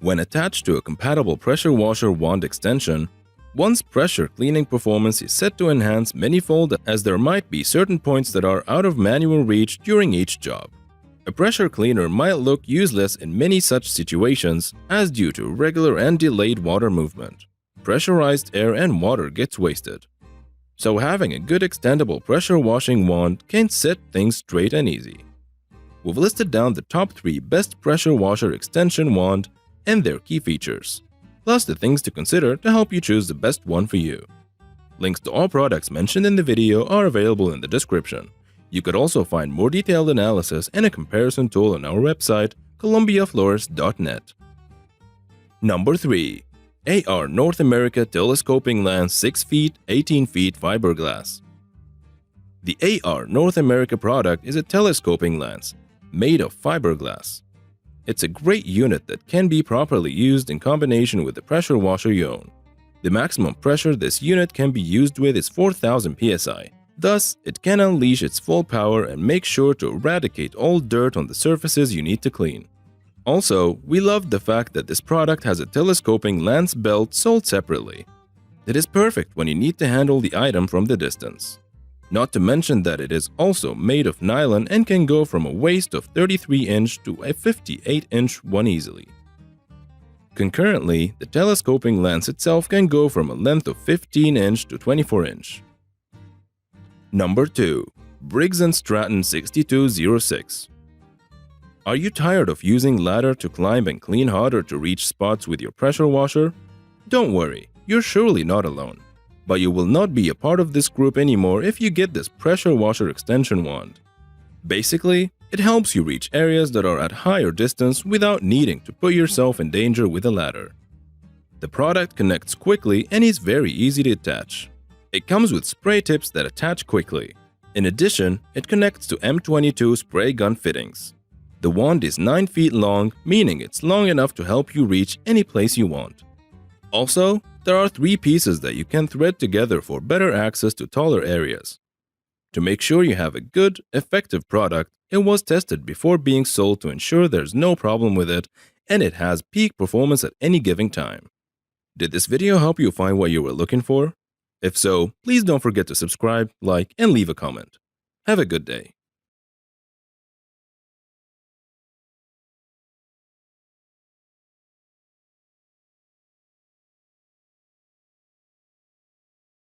When attached to a compatible pressure washer wand extension, one's pressure cleaning performance is set to enhance manifold, as there might be certain points that are out of manual reach during each job. A pressure cleaner might look useless in many such situations, as due to regular and delayed water movement, pressurized air and water gets wasted. So having a good extendable pressure washing wand can set things straight and easy. We've listed down the top 3 best pressure washer extension wand and their key features, plus the things to consider to help you choose the best one for you. Links to all products mentioned in the video are available in the description. You could also find more detailed analysis and a comparison tool on our website, columbiafloors.net. Number 3. AR North America Telescoping Lens 6 feet 18 feet fiberglass. The AR North America product is a telescoping lens made of fiberglass. It's a great unit that can be properly used in combination with the pressure washer you own. The maximum pressure this unit can be used with is 4000 psi. Thus, it can unleash its full power and make sure to eradicate all dirt on the surfaces you need to clean. Also, we love the fact that this product has a telescoping lens belt sold separately. It is perfect when you need to handle the item from the distance. Not to mention that it is also made of nylon and can go from a waist of 33-inch to a 58-inch one easily. Concurrently, the telescoping lens itself can go from a length of 15-inch to 24-inch. Number 2. Briggs & Stratton 6206. Are you tired of using ladder to climb and clean harder to reach spots with your pressure washer? Don't worry, you're surely not alone. But you will not be a part of this group anymore if you get this pressure washer extension wand. Basically, it helps you reach areas that are at higher distance without needing to put yourself in danger with a ladder. The product connects quickly and is very easy to attach. It comes with spray tips that attach quickly. In addition, it connects to M22 spray gun fittings. The wand is 9 feet long, meaning it's long enough to help you reach any place you want. Also, there are 3 pieces that you can thread together for better access to taller areas. To make sure you have a good, effective product, it was tested before being sold to ensure there's no problem with it and it has peak performance at any given time. Did this video help you find what you were looking for? If so, please don't forget to subscribe, like, and leave a comment. Have a good day.